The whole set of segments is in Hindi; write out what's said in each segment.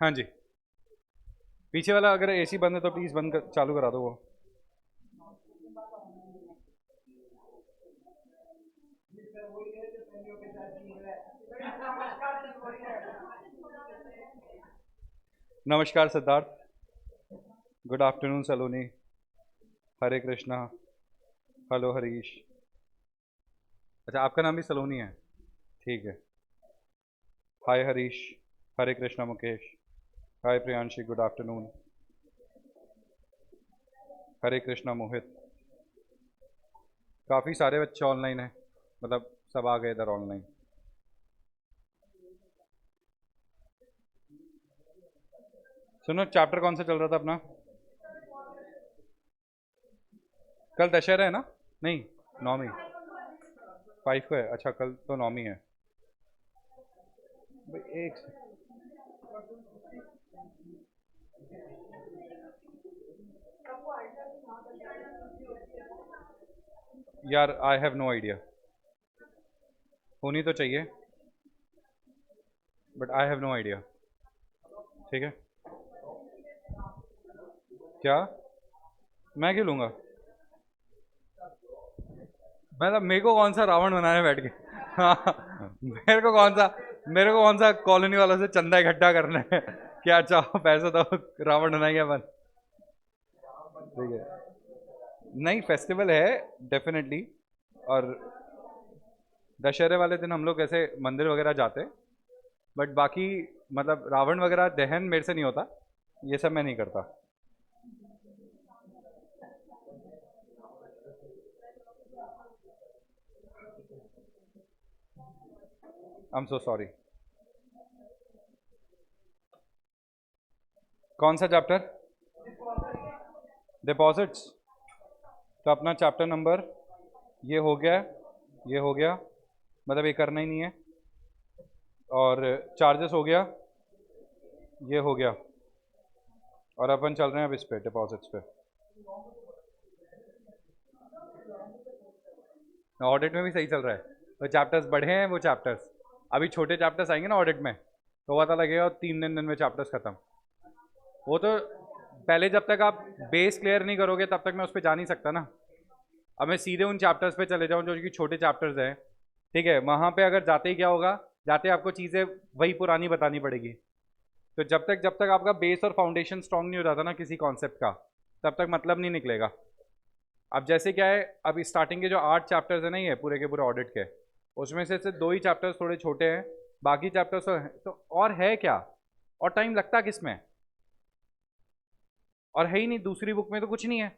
हाँ जी। पीछे वाला अगर एसी बंद है तो प्लीज़ चालू करा दो वो। नमस्कार सिद्धार्थ। गुड आफ्टरनून सलोनी। हरे कृष्णा। हेलो हरीश। अच्छा, आपका नाम भी सलोनी है? ठीक है। हाय हरीश। हरे कृष्णा मुकेश। हाय प्रियांशी, गुड आफ्टरनून। हरे कृष्णा मोहित। काफ़ी सारे बच्चे ऑनलाइन हैं, मतलब सब आ गए इधर ऑनलाइन। सुनो, चैप्टर कौन सा चल रहा था अपना? कल दशहरा है ना? नहीं, नौमी। 5 को है? अच्छा, कल तो नौमी है। भाई एक यार, आई हैव नो आइडिया। होनी तो चाहिए, but I have no idea. ठीक है। क्या? मैं क्यों लूँगा? मतलब मेरे को कौन सा रावण बनाने बैठ के? हाँ, मेरे को कौन सा कॉलोनी वालों से चंदा इकट्ठा करना है? क्या चाहो पैसा दो, रावण बनाएंगे अपन। ठीक है। नहीं, फेस्टिवल है डेफिनेटली। और दशहरे वाले दिन हम लोग ऐसे मंदिर वगैरह जाते हैं, बट बाकी मतलब रावण वगैरह दहन मेरे से नहीं होता। ये सब मैं नहीं करता। I am so sorry. कौन सा चैप्टर? डिपॉजिट्स। तो अपना चैप्टर नंबर ये हो गया, ये हो गया, मतलब ये करना ही नहीं है। और चार्जेस हो गया, ये हो गया। और अपन चल रहे हैं अब इस पे, डिपॉजिट्स पे। ऑडिट में भी सही चल रहा है। तो चैप्टर्स बढ़े हैं, वो चैप्टर्स अभी छोटे चैप्टर्स आएंगे ना ऑडिट में, तो पता लगेगा 3 दिन में चैप्टर्स खत्म। वो तो पहले जब तक आप बेस क्लियर नहीं करोगे तब तक मैं उस पर जा नहीं सकता ना। अब मैं सीधे उन चैप्टर्स पे चले जाऊँ जो कि छोटे चैप्टर्स हैं। ठीक है, वहाँ पे अगर जाते ही क्या होगा, जाते आपको चीज़ें वही पुरानी बतानी पड़ेगी। तो जब तक आपका बेस और फाउंडेशन स्ट्रांग नहीं हो जाता ना किसी कॉन्सेप्ट का, तब तक मतलब नहीं निकलेगा। अब जैसे क्या है, अब स्टार्टिंग के जो 8 चैप्टर्स है ना, ये पूरे के पूरे ऑडिट के, उसमें से सिर्फ 2 ही चैप्टर्स थोड़े छोटे हैं। बाकी चैप्टर्स तो और है क्या? और टाइम लगता किस में? और है ही नहीं, दूसरी बुक में तो कुछ नहीं है।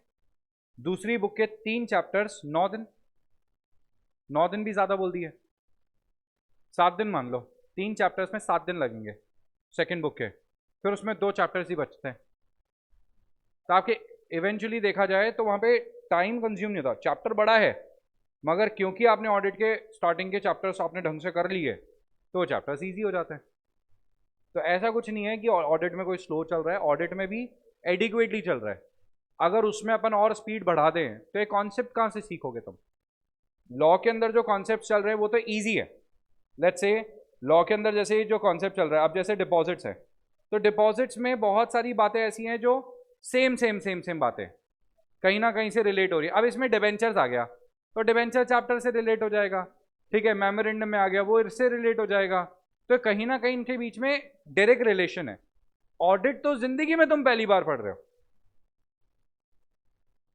दूसरी बुक के 3 चैप्टर्स 9 दिन। 9 दिन भी ज़्यादा बोल दिए। 7 दिन मान लो। 3 चैप्टर्स में 7 दिन लगेंगे सेकेंड बुक के। फिर उसमें 2 चैप्टर्स ही बचते हैं। तो आपके इवेंचुअली देखा जाए तो वहाँ पे टाइम कंज्यूम नहीं होता। चैप्टर बड़ा है, मगर क्योंकि आपने ऑडिट के स्टार्टिंग के चैप्टर्स आपने ढंग से कर लिए, तो वो चैप्टर्स ईजी हो जाते हैं। तो ऐसा कुछ नहीं है कि ऑडिट में कोई स्लो चल रहा है, ऑडिट में भी एडिक्वेटली चल रहा है। अगर उसमें अपन और स्पीड बढ़ा दें तो ये कॉन्सेप्ट कहाँ से सीखोगे तुम? लॉ के अंदर जो कॉन्सेप्ट चल रहे हैं वो तो ईजी है। लेट्स से लॉ के अंदर जैसे जो कॉन्सेप्ट चल रहा है, अब जैसे डिपॉजिट्स है, तो डिपॉजिट्स में बहुत सारी बातें ऐसी हैं जो सेम सेम सेम सेम बातें कहीं ना कहीं से रिलेट हो रही है। अब इसमें डिबेंचर्स आ गया तो डिबेंचर चैप्टर से रिलेट हो जाएगा। ठीक है, मेमोरेंडम में आ गया वो इससे रिलेट हो जाएगा। तो कहीं ना कहीं इनके बीच में डायरेक्ट रिलेशन है। ऑडिट तो जिंदगी में तुम पहली बार पढ़ रहे हो,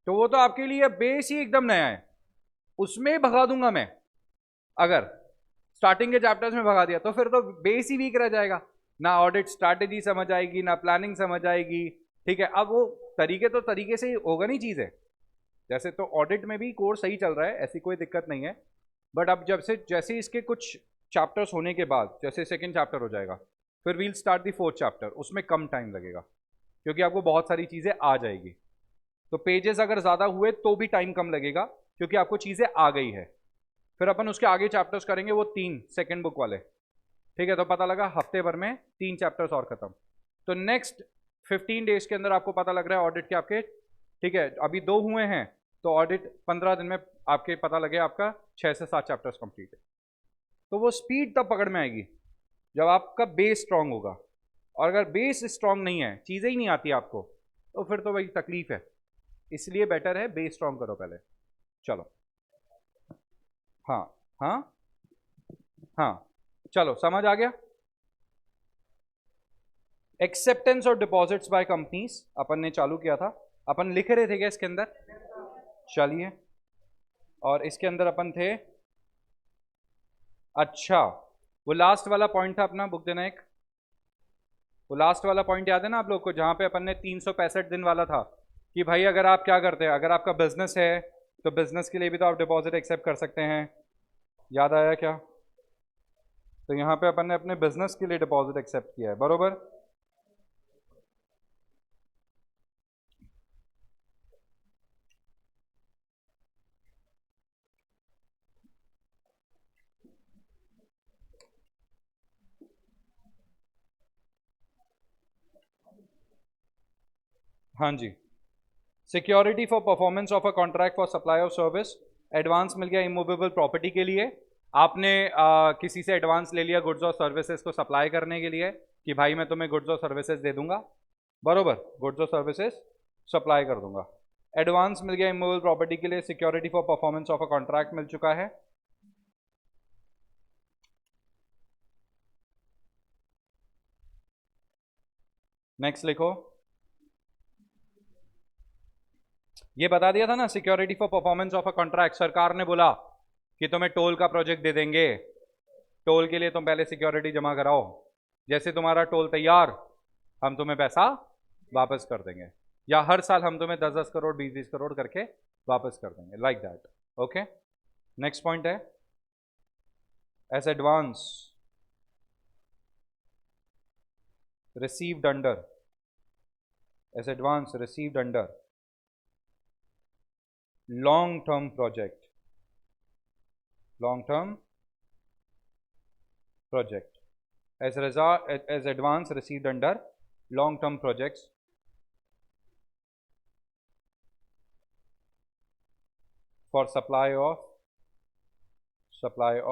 तो वो तो आपके लिए बेस ही एकदम नया है। उसमें भगा दूंगा मैं। अगर स्टार्टिंग के चैप्टर्स में भगा दिया तो फिर तो बेस ही वीक रह जाएगा। ना ऑडिट स्ट्रैटेजी समझ आएगी, ना प्लानिंग समझ आएगी। ठीक है, अब वो तरीके से ही होगा नहीं चीज़ें। जैसे तो ऑडिट में भी कोर्स सही चल रहा है, ऐसी कोई दिक्कत नहीं है। बट अब जब से जैसे इसके कुछ चैप्टर्स होने के बाद, जैसे सेकेंड चैप्टर हो जाएगा, फिर we'll start the fourth chapter, उसमें कम टाइम लगेगा क्योंकि आपको बहुत सारी चीज़ें आ जाएगी। तो पेजेस अगर ज़्यादा हुए तो भी टाइम कम लगेगा क्योंकि आपको चीज़ें आ गई है। फिर अपन उसके आगे चैप्टर्स करेंगे, वो 3 सेकेंड बुक वाले। ठीक है, तो पता लगा हफ्ते भर में 3 चैप्टर्स और खत्म। तो नेक्स्ट 15 डेज के अंदर आपको पता लग रहा है ऑडिट के आपके, ठीक है अभी 2 हुए हैं, तो ऑडिट 15 दिन में आपके पता लगे आपका 6 से 7 चैप्टर्स कंप्लीट है। तो वो स्पीड तब पकड़ में आएगी जब आपका बेस स्ट्रांग होगा। और अगर बेस स्ट्रांग नहीं है, चीज़ें ही नहीं आती आपको, तो फिर तो वही तकलीफ है। इसलिए बेटर है बेस स्ट्रांग करो पहले। चलो, हाँ हाँ हाँ, चलो समझ आ गया। एक्सेप्टेंस और डिपॉजिट्स बाय कंपनीज अपन ने चालू किया था, अपन लिख रहे थे क्या इसके अंदर? चलिए, और इसके अंदर अपन थे, अच्छा वो लास्ट वाला पॉइंट था अपना, बुक देना एक। वो लास्ट वाला पॉइंट याद है ना आप लोग को, जहां पे अपन ने 365 दिन वाला था कि भाई अगर आप क्या करते हैं, अगर आपका बिजनेस है तो बिजनेस के लिए भी तो आप डिपॉजिट एक्सेप्ट कर सकते हैं। याद आया क्या? तो यहाँ पे अपन ने अपने बिजनेस के लिए डिपॉजिट एक्सेप्ट किया है, बरोबर। हाँ जी, security for performance of a contract for supply of service, advance मिल गया इमूवेबल प्रॉपर्टी के लिए। आपने किसी से एडवांस ले लिया गुड्स और सर्विसेज को सप्लाई करने के लिए कि भाई मैं तुम्हें गुड्स और सर्विसेज दे दूंगा, बरोबर, गुड्स और सर्विसेज सप्लाई कर दूंगा। एडवांस मिल गया इमूवेबल प्रॉपर्टी के लिए, security for performance of a contract मिल चुका है। नेक्स्ट लिखो, ये बता दिया था ना, security for performance of a contract, सरकार ने बोला कि तुम्हें टोल का प्रोजेक्ट दे देंगे, टोल के लिए तुम पहले सिक्योरिटी जमा कराओ, जैसे तुम्हारा टोल तैयार हम तुम्हें पैसा वापस कर देंगे, या हर साल हम तुम्हें 10-10 करोड़ 20-20 करोड़ करके वापस कर देंगे, like that. Okay, next point है as advance received under, as advance received under long term project, long term project, as advance received under long term projects for supply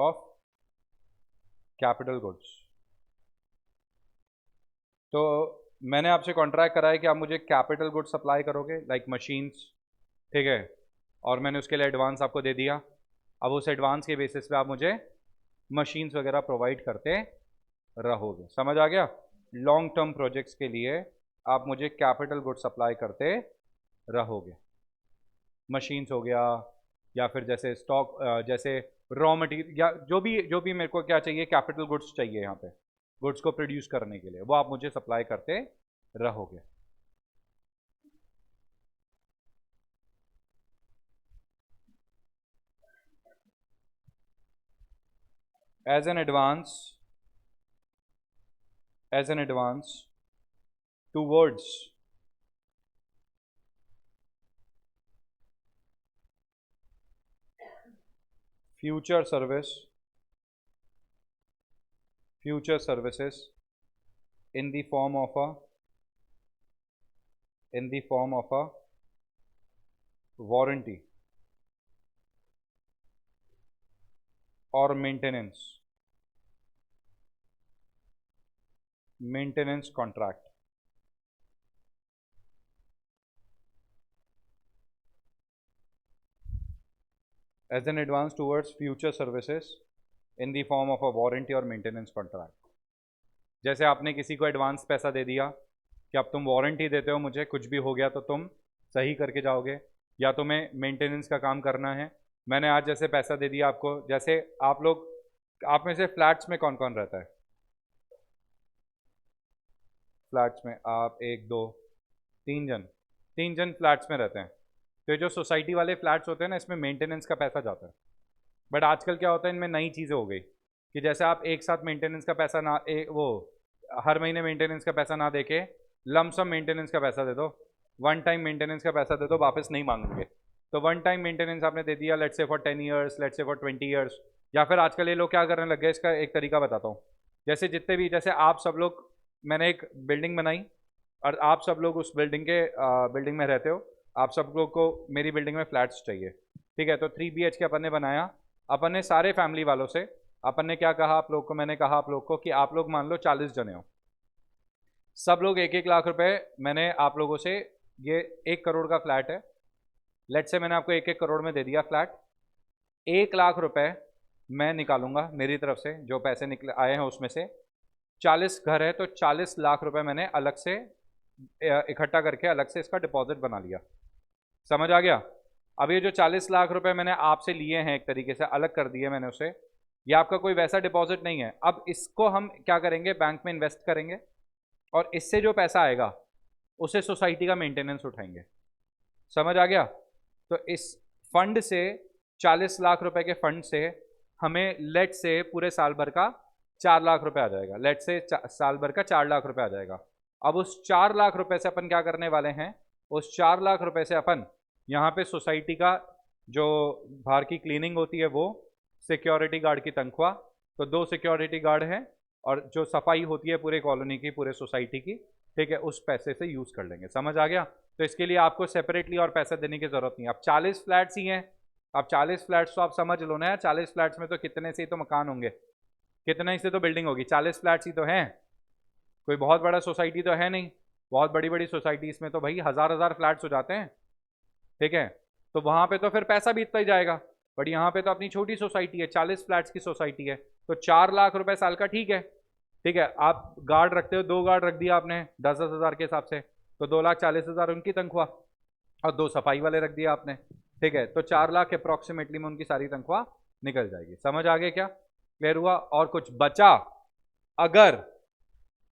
of capital goods। तो मैंने आपसे कॉन्ट्रैक्ट कराया कि आप मुझे कैपिटल गुड्स सप्लाई करोगे, लाइक मशीन्स, ठीक है, और मैंने उसके लिए एडवांस आपको दे दिया। अब उस एडवांस के बेसिस पे आप मुझे मशीन्स वगैरह प्रोवाइड करते रहोगे, समझ आ गया? लॉन्ग टर्म प्रोजेक्ट्स के लिए आप मुझे कैपिटल गुड सप्लाई करते रहोगे, मशीन्स हो गया, या फिर जैसे स्टॉक, जैसे रॉ मटेरियल, या जो भी मेरे को क्या चाहिए, कैपिटल गुड्स चाहिए यहाँ पे गुड्स को प्रोड्यूस करने के लिए, वो आप मुझे सप्लाई करते रहोगे। as an advance towards future services in the form of a warranty or maintenance contract, as an advance towards future services in the form of a warranty or maintenance contract। जैसे आपने किसी को एडवांस पैसा दे दिया कि अब तुम वारंटी देते हो मुझे, कुछ भी हो गया तो तुम सही करके जाओगे, या तुम्हें मेंटेनेंस का काम करना है। मैंने आज जैसे पैसा दे दिया आपको, जैसे आप लोग, आप में से फ्लैट्स में कौन कौन रहता है? फ्लैट्स में आप 1 2 3 जन फ्लैट्स में रहते हैं। तो ये जो सोसाइटी वाले फ्लैट्स होते हैं ना, इसमें मेंटेनेंस का पैसा जाता है। बट आजकल क्या होता है, इनमें नई चीज़ें हो गई कि जैसे आप एक साथ मेंटेनेंस का पैसा ना, वो हर महीने मेंटेनेंस का पैसा ना देके लमसम मेंटेनेंस का पैसा दे दो, वन टाइम मेंटेनेंस का पैसा दे दो, वापस नहीं मांगेंगे। तो वन टाइम मेंटेनेंस आपने दे दिया, let's say for 10 years, let's say for 20 years, या फिर आजकल ये लोग क्या करने लग गए, इसका एक तरीका बताता हूँ। जैसे जितने भी, जैसे आप सब लोग, मैंने एक बिल्डिंग बनाई और आप सब लोग उस बिल्डिंग में रहते हो, आप सब लोग को मेरी बिल्डिंग में फ्लैट्स चाहिए, ठीक है। तो 3 BHK अपन ने बनाया, अपन ने सारे फैमिली वालों से, अपन ने क्या कहा आप लोग को, मैंने कहा आप लोग को कि आप लोग मान लो 40 जने हो, सब लोग 1-1 लाख रुपए, मैंने आप लोगों से, ये 1 करोड़ का फ्लैट है, लेट से मैंने आपको 1-1 करोड़ में दे दिया फ्लैट, 1 लाख रुपए मैं निकालूंगा मेरी तरफ से, जो पैसे निकले आए हैं उसमें से 40 घर है तो 40 लाख रुपए मैंने अलग से इकट्ठा करके अलग से इसका डिपॉजिट बना लिया। समझ आ गया? अब ये जो 40 लाख रुपए मैंने आपसे लिए हैं, एक तरीके से अलग कर दिए मैंने उसे, ये आपका कोई वैसा डिपॉजिट नहीं है। अब इसको हम क्या करेंगे, बैंक में इन्वेस्ट करेंगे और इससे जो पैसा आएगा उसे सोसाइटी का मेंटेनेंस उठाएंगे। समझ आ गया? तो इस फंड से, 40 लाख रुपए के फंड से हमें लेट से पूरे साल भर का 4 लाख रुपए आ जाएगा, लेट से साल भर का 4 लाख रुपए आ जाएगा। अब उस 4 लाख रुपए से अपन क्या करने वाले हैं, उस 4 लाख रुपए से अपन यहाँ पे सोसाइटी का जो बाहर की क्लीनिंग होती है वो, सिक्योरिटी गार्ड की तनख्वाह, तो 2 सिक्योरिटी गार्ड हैं, और जो सफाई होती है पूरे कॉलोनी की, पूरे सोसाइटी की, ठीक है, उस पैसे से यूज़ कर लेंगे। समझ आ गया? तो इसके लिए आपको सेपरेटली और पैसा देने की ज़रूरत नहीं। अब 40 फ्लैट्स ही हैं, अब 40 फ्लैट्स तो आप समझ लो ना यार, 40 फ्लैट्स में तो कितने से ही तो मकान होंगे, कितने ही से तो बिल्डिंग होगी, 40 फ्लैट्स ही तो हैं, कोई बहुत बड़ा सोसाइटी तो है नहीं। बहुत बड़ी बड़ी सोसाइटीज़ में तो भाई हज़ार हज़ार फ्लैट्स हो जाते हैं, ठीक है, तो वहाँ पे तो फिर पैसा भी इतना ही जाएगा। बट यहाँ पे तो अपनी छोटी सोसाइटी है, 40 फ्लैट्स की सोसाइटी है, तो 4 लाख रुपए साल का, ठीक है, ठीक है। आप गार्ड रखते हो, 2 गार्ड रख दिया आपने 10-10 हज़ार के हिसाब से, तो 2,40,000 उनकी तनख्वाह, और 2 सफाई वाले रख दिया आपने, ठीक है, तो 4 लाख अप्रॉक्सीमेटली में उनकी सारी तनख्वाह निकल जाएगी। समझ आ गया क्या? क्लियर हुआ? और कुछ बचा अगर,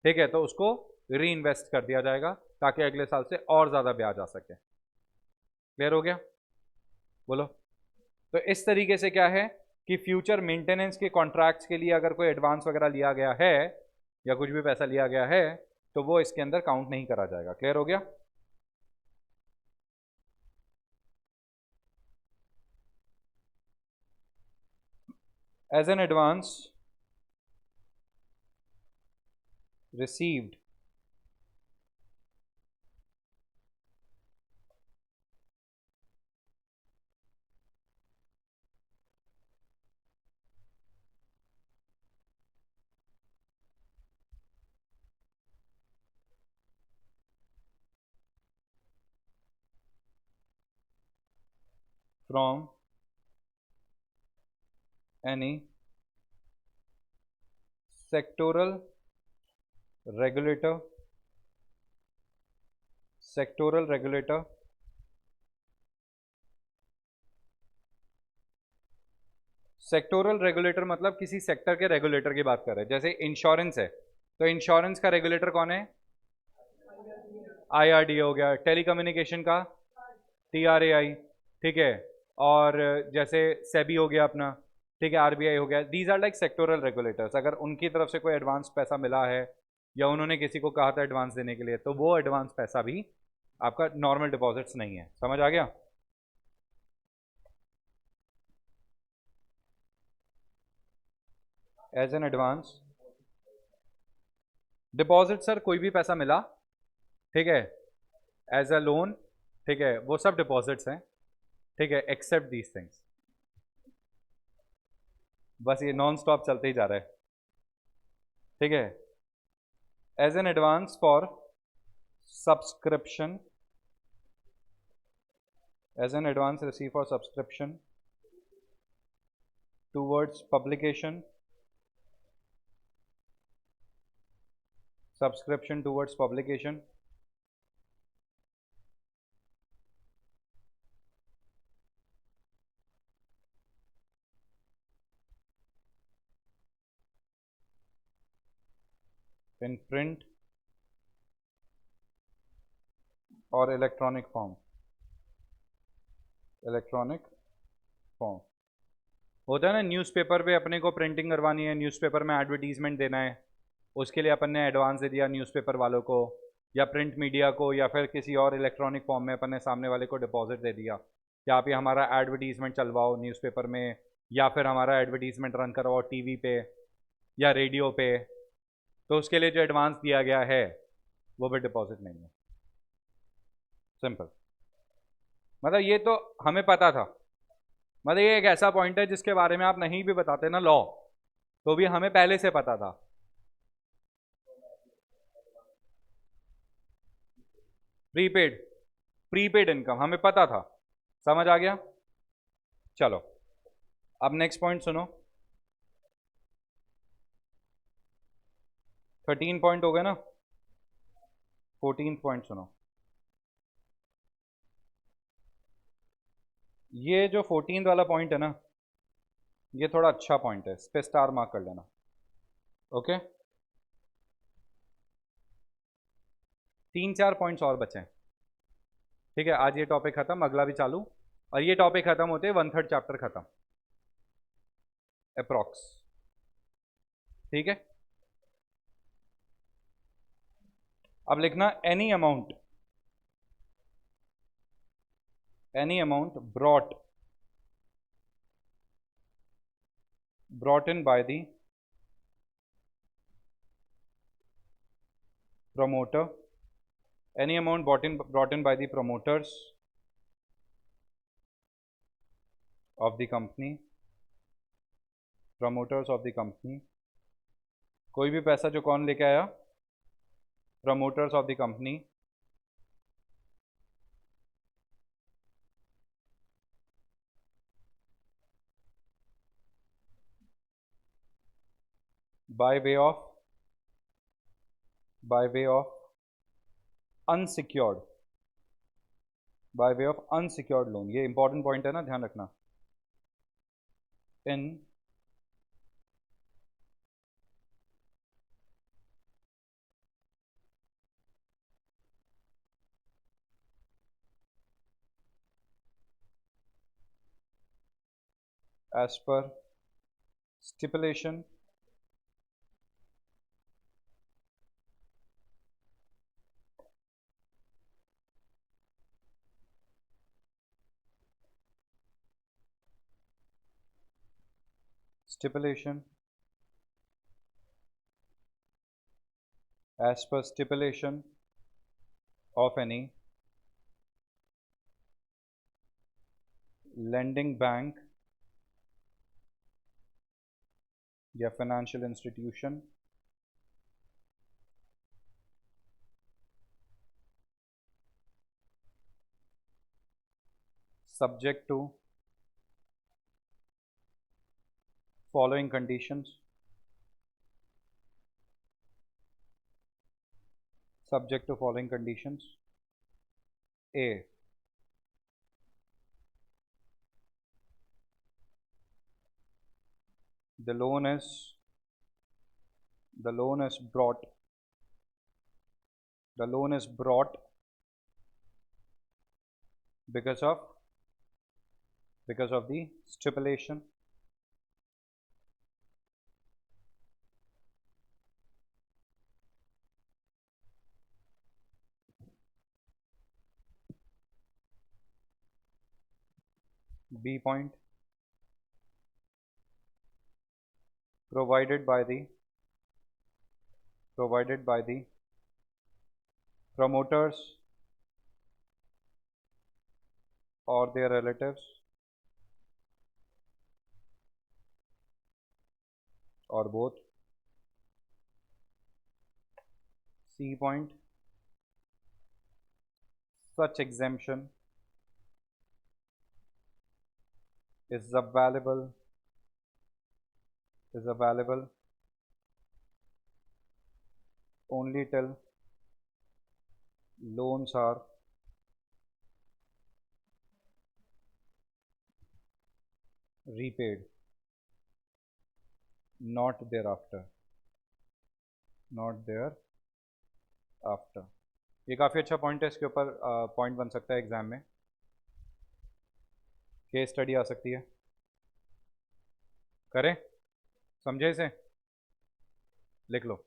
ठीक है, तो उसको री इन्वेस्ट कर दिया जाएगा ताकि अगले साल से और ज़्यादा ब्याज आ सके। क्लियर हो गया? बोलो। तो इस तरीके से क्या है कि फ्यूचर मेंटेनेंस के कॉन्ट्रैक्ट्स के लिए अगर कोई एडवांस वगैरह लिया गया है या कुछ भी पैसा लिया गया है तो वो इसके अंदर काउंट नहीं करा जाएगा। क्लियर हो गया? As an advance received from any sectoral regulator sectoral regulator मतलब किसी सेक्टर के रेगुलेटर की बात कर रहे हैं। जैसे इंश्योरेंस है तो इंश्योरेंस का रेगुलेटर कौन है? IRDA हो गया। टेलीकम्युनिकेशन का TRAI, ठीक है, और जैसे सेबी हो गया अपना, ठीक है, RBI हो गया। These are like sectoral regulators. अगर उनकी तरफ से कोई एडवांस पैसा मिला है या उन्होंने किसी को कहा था एडवांस देने के लिए तो वो एडवांस पैसा भी आपका नॉर्मल डिपॉजिट्स नहीं है। समझ आ गया? As an advance deposit sir कोई भी पैसा मिला, ठीक है, एज अ लोन, ठीक है, वो सब डिपॉजिट्स हैं, ठीक है, एक्सेप्ट दीज थिंग्स। बस ये नॉन स्टॉप चलते ही जा रहा है, ठीक है। As an advance for subscription, as an advance receive for subscription towards publication, subscription towards publication, in print और इलेक्ट्रॉनिक फॉर्म। इलेक्ट्रॉनिक फॉर्म होता है ना, न्यूज़पेपर पे अपने को प्रिंटिंग करवानी है, न्यूज़पेपर में एडवर्टीजमेंट देना है, उसके लिए अपन ने एडवांस दे दिया न्यूज़पेपर वालों को या प्रिंट मीडिया को, या फिर किसी और इलेक्ट्रॉनिक फॉर्म में अपन ने सामने वाले को डिपॉजिट दे दिया कि आप ये हमारा एडवर्टीजमेंट चलवाओ न्यूज़पेपर में, या फिर हमारा एडवर्टीजमेंट रन करवाओ टीवी पे या रेडियो पे। तो उसके लिए जो एडवांस दिया गया है वो भी डिपॉजिट नहीं है। सिंपल। मतलब ये तो हमें पता था, मतलब ये एक ऐसा पॉइंट है जिसके बारे में आप नहीं भी बताते ना लॉ, तो भी हमें पहले से पता था। प्रीपेड, प्रीपेड इनकम हमें पता था, समझ आ गया। चलो अब नेक्स्ट पॉइंट सुनो। 13 पॉइंट हो गए ना, 14 पॉइंट सुनो। ये जो 14 वाला पॉइंट है ना, ये थोड़ा अच्छा पॉइंट है, इस पे स्टार मार्क कर लेना। ओके, 3-4 पॉइंट्स और बचे हैं। ठीक है, आज ये टॉपिक खत्म, अगला भी चालू, और ये टॉपिक खत्म होते 1/3 चैप्टर खत्म अप्रॉक्स। ठीक है, अब लिखना any amount brought in by the promoter, any amount brought in by the promoters of the company, कोई भी पैसा जो कौन लेके आया, promoters of the company, by way of unsecured loan, ये इंपॉर्टेंट पॉइंट है ना, ध्यान रखना। in as per stipulation of any lending bank या financial institution subject to following conditions, A, the loan is brought because of the stipulation B point provided by the promoters or their relatives or both. C point, such exemption is available only till loans are repaid, not thereafter. ये काफ़ी अच्छा पॉइंट है, इसके ऊपर पॉइंट बन सकता है एग्जाम में, केस स्टडी आ सकती है। करें, समझे इसे, लिख लो।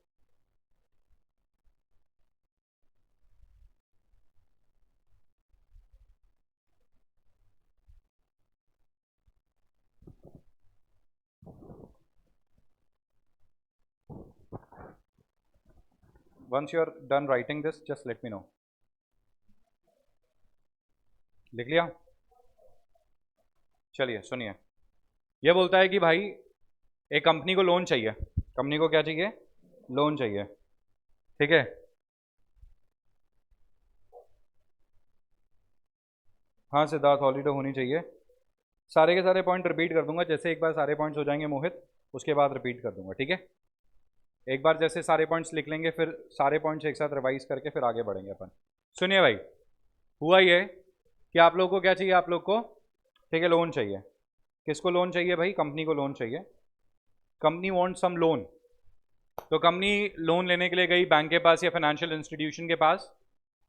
Once you are done writing this, just let me know. लिख लिया? चलिए सुनिए, यह बोलता है कि भाई एक कंपनी को लोन चाहिए, कंपनी को क्या चाहिए, लोन चाहिए। ठीक है, हाँ सिद्धार्थ, हॉलीडे होनी चाहिए। सारे के सारे पॉइंट रिपीट कर दूंगा, जैसे एक बार सारे पॉइंट्स हो जाएंगे मोहित, उसके बाद रिपीट कर दूंगा, ठीक है। एक बार जैसे सारे पॉइंट्स लिख लेंगे, फिर सारे पॉइंट्स एक साथ रिवाइज करके फिर आगे बढ़ेंगे अपन। सुनिए भाई, हुआ ये कि आप लोग को क्या चाहिए, आप लोग को ठीक है लोन चाहिए। किसको लोन चाहिए भाई? कंपनी को लोन चाहिए। Company want some loan. तो कंपनी लोन लेने के लिए गई बैंक के पास या फाइनेंशियल इंस्टीट्यूशन के पास।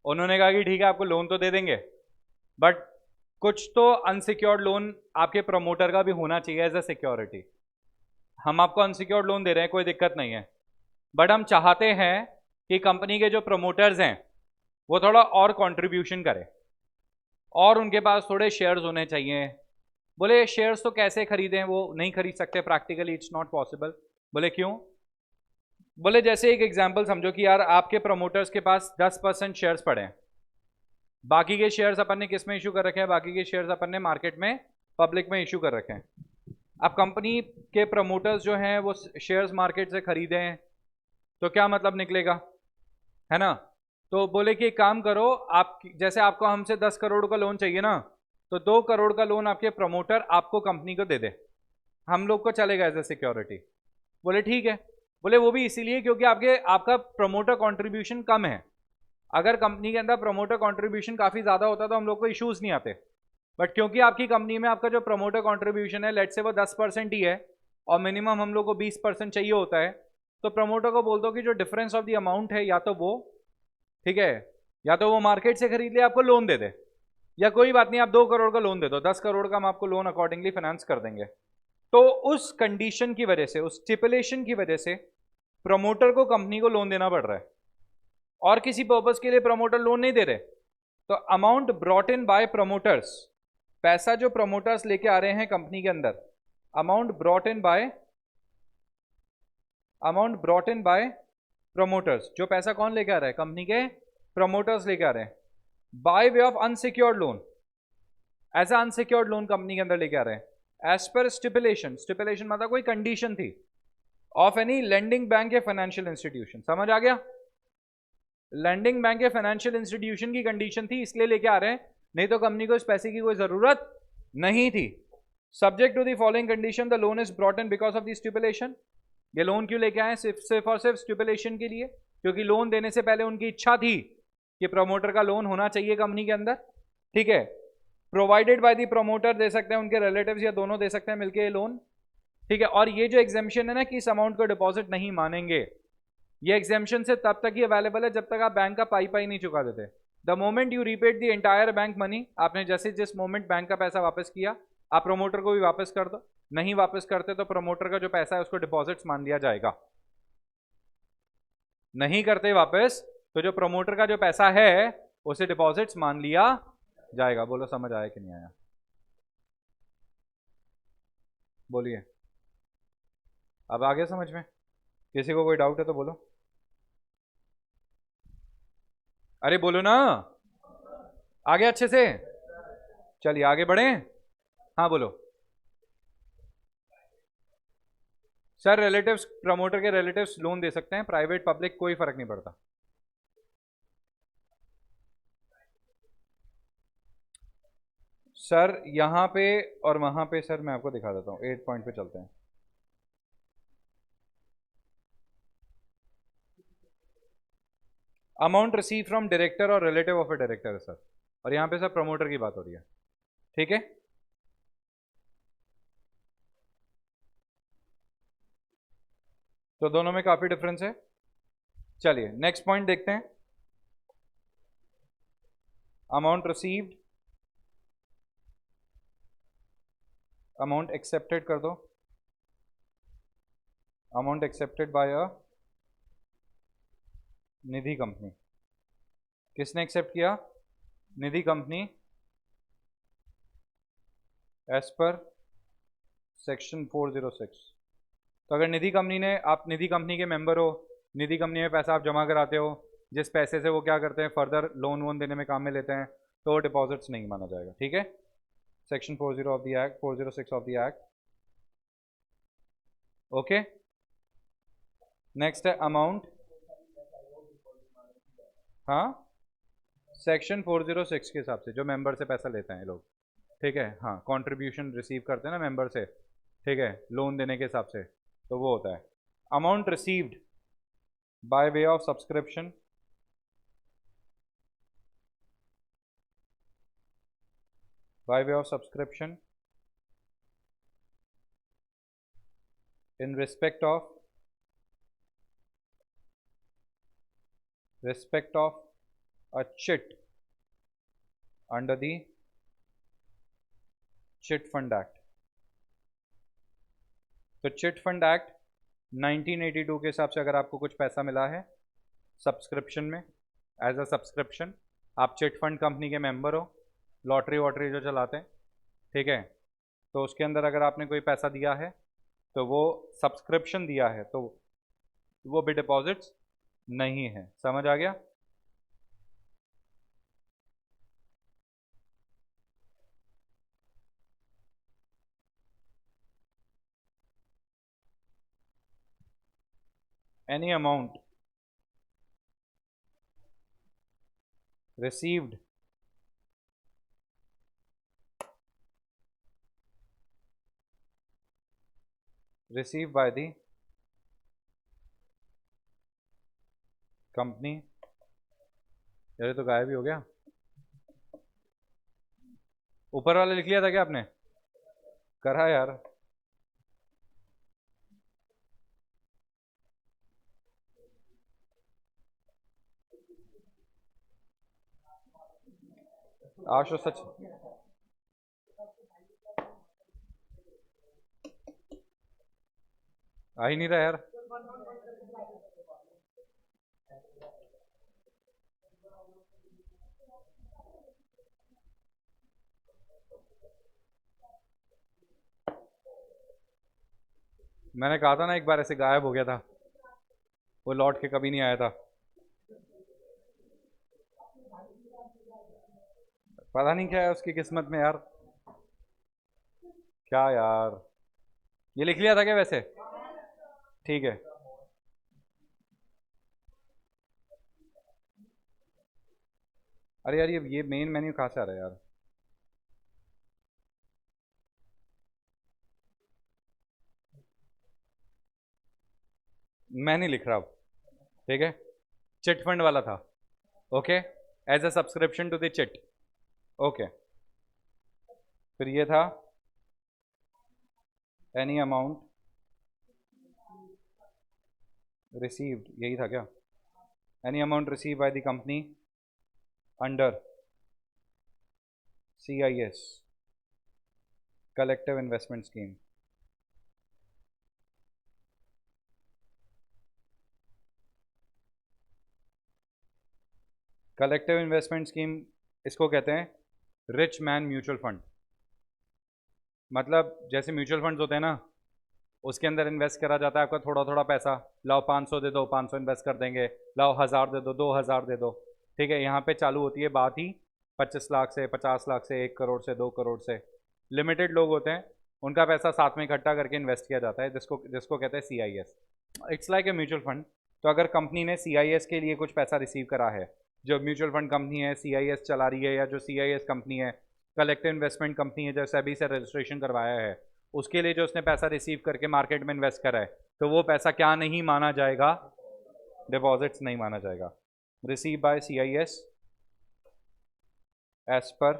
उन्होंने कहा कि ठीक है आपको लोन तो दे देंगे, बट कुछ तो अनसिक्योर्ड लोन आपके प्रमोटर का भी होना चाहिए एज अ सिक्योरिटी। हम आपको अनसिक्योर्ड लोन दे रहे हैं, कोई दिक्कत नहीं है, बट हम चाहते हैं कि कंपनी के जो प्रमोटर्स हैं वो थोड़ा और कंट्रीब्यूशन करें और उनके पास थोड़े शेयर्स होने चाहिए। बोले शेयर्स तो कैसे खरीदें, वो नहीं खरीद सकते, प्रैक्टिकली इट्स नॉट पॉसिबल। बोले क्यों? बोले जैसे एक एग्जांपल समझो कि यार आपके प्रमोटर्स के पास 10% शेयर्स पड़े हैं, बाकी के शेयर्स अपन ने किस में इशू कर रखे हैं? बाकी के शेयर्स अपन ने मार्केट में पब्लिक में इशू कर रखे हैं। अब कंपनी के प्रमोटर्स जो हैं वो शेयर्स मार्केट से खरीदे हैं, तो क्या मतलब निकलेगा, है ना। तो बोले कि एक काम करो, आप जैसे आपको हमसे 10 करोड़ का लोन चाहिए ना, तो 2 करोड़ का लोन आपके प्रमोटर आपको कंपनी को दे दे, हम लोग को चलेगा एज ए सिक्योरिटी। बोले ठीक है। बोले वो भी इसीलिए क्योंकि आपका प्रमोटर कंट्रीब्यूशन कम है। अगर कंपनी के अंदर प्रमोटर कंट्रीब्यूशन काफ़ी ज़्यादा होता तो हम लोग को इश्यूज़ नहीं आते, बट क्योंकि आपकी कंपनी में आपका जो प्रमोटर कंट्रीब्यूशन है लेट से वो 10% ही है और मिनिमम हम लोग को 20% चाहिए होता है, तो प्रमोटर को बोल दो कि जो डिफरेंस ऑफ द अमाउंट है या तो वो ठीक है, या तो वो मार्केट से खरीद ले आपको लोन दे दे, या कोई बात नहीं आप 2 करोड़ का लोन दे दो, 10 करोड़ का हम आपको लोन अकॉर्डिंगली फाइनेंस कर देंगे। तो उस कंडीशन की वजह से, उस स्टिपुलेशन की वजह से प्रमोटर को कंपनी को लोन देना पड़ रहा है, और किसी पर्पस के लिए प्रमोटर लोन नहीं दे रहे। तो amount brought in by promoters, पैसा जो प्रमोटर्स लेके आ रहे हैं कंपनी के अंदर, amount brought in by promoters, जो पैसा कौन लेके आ रहा है? कंपनी के प्रमोटर्स लेके आ रहे हैं, by way of unsecured loan, as unsecured loan company के अंदर लेके आ रहे हैं एज पर स्टिपुलेशन। स्टिपुलेशन मतलब कोई कंडीशन थी ऑफ एनी लेंडिंग बैंक या फाइनेंशियल इंस्टीट्यूशन, समझ आ गया? लैंडिंग बैंक या फाइनेंशियल इंस्टीट्यूशन की कंडीशन थी इसलिए लेके आ रहे हैं, नहीं तो कंपनी को इस पैसे की कोई जरूरत नहीं थी। Subject to the following condition, the loan is brought in because of the stipulation. ये लोन क्यों लेके आए? सिर्फ और सिर्फ स्टिपुलेशन के लिए, क्योंकि लोन देने से पहले उनकी इच्छा थी कि प्रमोटर का लोन होना चाहिए कंपनी के अंदर, ठीक है। प्रोवाइडेड बाय द प्रमोटर, दे सकते हैं उनके रिलेटिव्स या दोनों दे सकते हैं मिलके ये लोन, ठीक है। और ये जो एग्जेम्पशन है ना कि इस अमाउंट को डिपॉजिट नहीं मानेंगे, ये एग्जेम्पशन से तब तक ही अवेलेबल है जब तक आप बैंक का पाई नहीं चुका देते। The moment you repaid the entire bank money, आपने जैसे जिस मोमेंट बैंक का पैसा वापस किया, आप प्रमोटर को भी वापस कर दो, नहीं वापस करते तो प्रमोटर का जो पैसा है उसको डिपॉजिट्स मान लिया जाएगा। नहीं करते वापस तो जो प्रमोटर का जो पैसा है उसे डिपॉजिट्स मान लिया जाएगा। बोलो समझ आया कि नहीं आया? बोलिए, अब आ गया समझ में? किसी को कोई डाउट है तो बोलो, अरे बोलो ना, आ गया अच्छे से? चलिए आगे बढ़े। हाँ बोलो सर। रिलेटिव्स, प्रमोटर के रिलेटिव्स लोन दे सकते हैं, प्राइवेट पब्लिक कोई फर्क नहीं पड़ता। सर यहां पे और वहां पे, सर मैं आपको दिखा देता हूं, 8 पॉइंट पे चलते हैं। अमाउंट रिसीव फ्रॉम डायरेक्टर और रिलेटिव ऑफ ए डायरेक्टर है सर, और यहां पे सर प्रमोटर की बात हो रही है, ठीक है। तो दोनों में काफी डिफरेंस है। चलिए नेक्स्ट पॉइंट देखते हैं। अमाउंट रिसीव्ड, अमाउंट एक्सेप्टेड कर दो, amount accepted by a Nidhi company. किसने एक्सेप्ट किया? निधि कंपनी, एज पर सेक्शन 406। तो अगर निधि कंपनी ने, आप निधि कंपनी के मेंबर हो, निधि कंपनी में पैसा आप जमा कराते हो, जिस पैसे से वो क्या करते हैं फर्दर लोन वोन देने में काम में लेते हैं, तो डिपॉजिट्स नहीं माना जाएगा, ठीक है। Section 40 of the act, 406 of the act, okay. Next है अमाउंट, हाँ सेक्शन 406 के हिसाब से जो मेंबर से पैसा लेते हैं ये लोग, ठीक है, हाँ, कंट्रीब्यूशन रिसीव करते हैं ना मेंबर से, ठीक है, लोन देने के हिसाब से, तो वो होता है amount received by way of subscription, by way of subscription in respect of a chit under the chit fund act. तो चिट फंड एक्ट 1982 के हिसाब से अगर आपको कुछ पैसा मिला है सब्सक्रिप्शन में, एज अ सब्सक्रिप्शन, आप चिट फंड कंपनी के मेंबर हो, लॉटरी वॉटरी जो चलाते हैं, ठीक है, तो उसके अंदर अगर आपने कोई पैसा दिया है तो वो सब्सक्रिप्शन दिया है तो वो भी डिपॉजिट्स नहीं है। समझ आ गया? Any amount received by the company, ये तो गायब ही हो गया, ऊपर वाले लिख लिया था क्या आपने? करा यार, आशो सच आ ही नहीं रहा यार। मैंने कहा था ना एक बार ऐसे गायब हो गया था, वो लौट के कभी नहीं आया था, पता नहीं क्या है उसकी किस्मत में यार। क्या यार, ये लिख लिया था क्या वैसे? ठीक है, अरे यार ये मेन मेन्यू कहाँ से आ रहा है यार? मैं नहीं लिख रहा अब, ठीक है, चिट फंड वाला था, okay, as a subscription to the chit, okay, फिर ये था एनी अमाउंट रिसीव्ड, यही था क्या? Any amount receive by the company under CIS collective investment scheme. Collective investment scheme इसको कहते हैं रिच मैन म्यूचुअल फंड। मतलब जैसे म्यूचुअल फंड्स होते हैं ना, उसके अंदर इन्वेस्ट करा जाता है आपका थोड़ा थोड़ा पैसा, लाओ 500 दे दो, 500 इन्वेस्ट कर देंगे, लाओ 1000 दे दो, 2000 दे दो, ठीक है, यहाँ पे चालू होती है बात ही 25 लाख से, 50 लाख से, 1 करोड़ से, 2 करोड़ से। लिमिटेड लोग होते हैं, उनका पैसा साथ में इकट्ठा करके इन्वेस्ट किया जाता है, जिसको जिसको कहते हैं CIS। It's like a mutual fund. तो अगर कंपनी ने CIS के लिए कुछ पैसा रिसीव करा है, जो म्यूचुअल फंड कंपनी है CIS चला रही है, या जो CIS कंपनी है कलेक्टिव इन्वेस्टमेंट कंपनी है, जो सेबी से रजिस्ट्रेशन करवाया है, उसके लिए जो उसने पैसा रिसीव करके मार्केट में इन्वेस्ट करा है, तो वो पैसा क्या नहीं माना जाएगा? डिपॉजिट्स नहीं माना जाएगा। Receive by CIS as per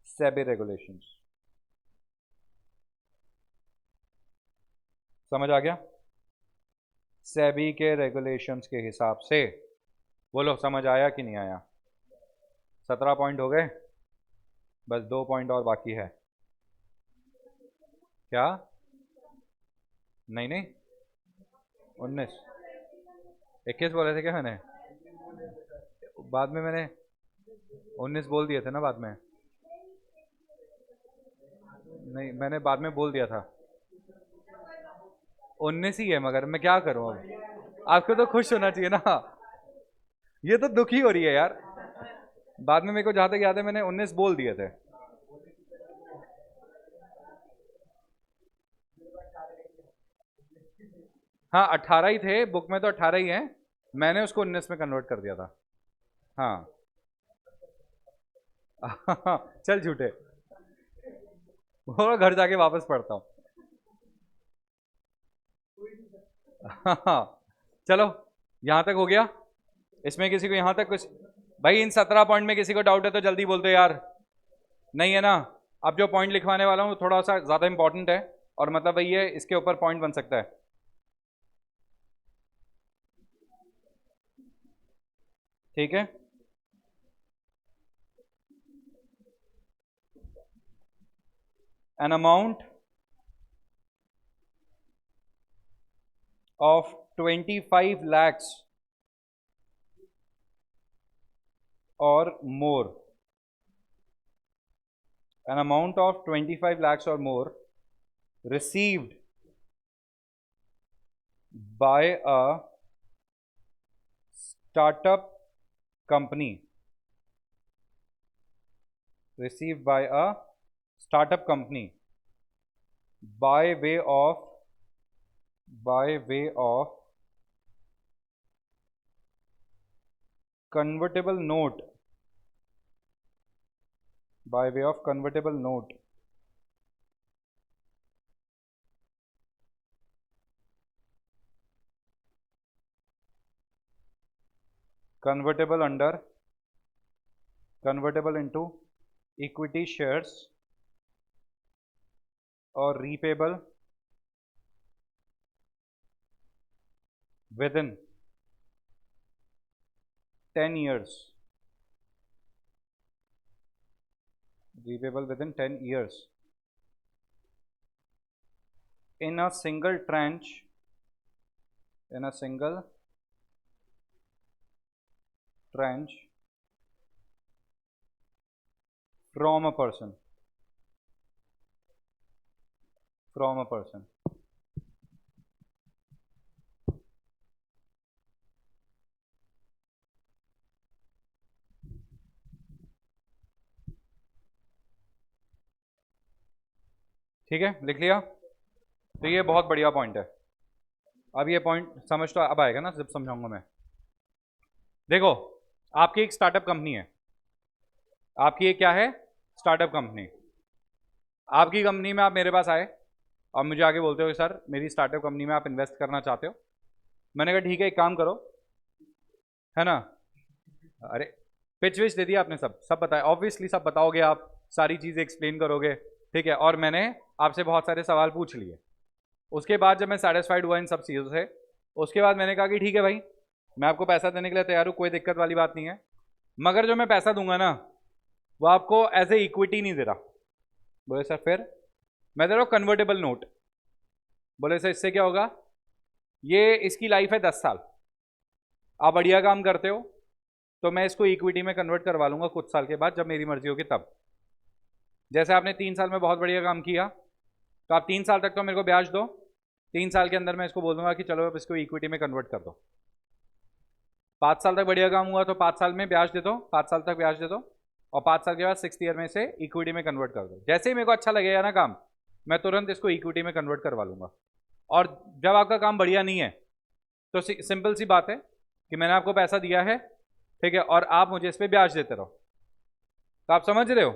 SEBI regulations. समझ आ गया? सेबी के रेगुलेशंस के हिसाब से। बोलो समझ आया कि नहीं आया? 17 पॉइंट हो गए, बस 2 पॉइंट और बाकी है। क्या? नहीं नहीं, 19 21 बोले थे क्या मैंने? बाद में मैंने 19 बोल दिए थे ना बाद में। नहीं, मैंने बाद में बोल दिया था 19 ही है, मगर मैं क्या करूं अब? आपको तो खुश होना चाहिए ना, ये तो दुखी हो रही है यार। बाद में मेरे को जहां तक याद है मैंने 19 बोल दिए थे। हाँ 18 ही थे, बुक में तो 18 ही हैं, मैंने उसको 19 में कन्वर्ट कर दिया था। हाँ चल झूठे, और घर जाके वापस पढ़ता हूँ। चलो यहां तक हो गया। इसमें किसी को यहां तक कुछ, भाई इन 17 पॉइंट में किसी को डाउट है तो जल्दी बोल दो यार, नहीं है ना? अब जो पॉइंट लिखवाने वाला हूँ थोड़ा सा ज्यादा इंपॉर्टेंट है, और मतलब वही है, इसके ऊपर पॉइंट बन सकता है। ठीक है, an amount of 25 lakhs or more, an amount of 25 lakhs or more received by a startup company, received by a startup company by way of convertible note, by way of convertible note, convertible into equity shares or repayable within 10 years, repayable within 10 years in a single tranche, from a person, ठीक है, लिख लिया? तो ये बहुत बढ़िया पॉइंट है। अब ये पॉइंट समझ तो अब आएगा ना जब समझाऊंगा मैं। देखो, आपकी एक स्टार्टअप कंपनी है, आपकी एक क्या है? Startup company. आपकी कंपनी में आप मेरे पास आए और मुझे आगे बोलते हो कि सर मेरी स्टार्टअप कंपनी में आप इन्वेस्ट करना चाहते हो। मैंने कहा ठीक है, एक काम करो, है ना? अरे पिच विच दे दिया आपने, सब सब बताया, ऑब्वियसली सब बताओगे आप, सारी चीज़ें एक्सप्लेन करोगे, ठीक है। और मैंने आपसे बहुत सारे सवाल पूछ लिए। उसके बाद जब मैं सेटिस्फाइड हुआ इन सब चीज़ों से, उसके बाद मैंने कहा कि ठीक है भाई, मैं आपको पैसा देने के लिए तैयार हूँ, कोई दिक्कत वाली बात नहीं है, मगर जो मैं पैसा दूंगा ना वो आपको एज ए इक्विटी नहीं दे रहा। बोले सर फिर? मैं दे रहा हूँ कन्वर्टेबल नोट। बोले सर इससे क्या होगा? ये इसकी लाइफ है 10 साल, आप बढ़िया काम करते हो तो मैं इसको इक्विटी में कन्वर्ट करवा लूंगा कुछ साल के बाद, जब मेरी मर्जी होगी तब। जैसे आपने 3 साल में बहुत बढ़िया काम किया, तो आप 3 साल तक तो मेरे को ब्याज दो, 3 साल के अंदर मैं इसको बोल दूंगा कि चलो अब इसको इक्विटी में कन्वर्ट कर दो। 5 साल तक बढ़िया काम हुआ तो 5 साल में ब्याज दे दो, 5 साल तक ब्याज दे दो, और 5 साल के बाद 6th ईयर में से इक्विटी में कन्वर्ट कर दो। जैसे ही मेरे को अच्छा लगेगा ना काम, मैं तुरंत इसको इक्विटी में कन्वर्ट करवा लूंगा। और जब आपका काम बढ़िया नहीं है तो सिंपल सी बात है कि मैंने आपको पैसा दिया है, ठीक है, और आप मुझे इस पर ब्याज देते रहो। तो आप समझ रहे हो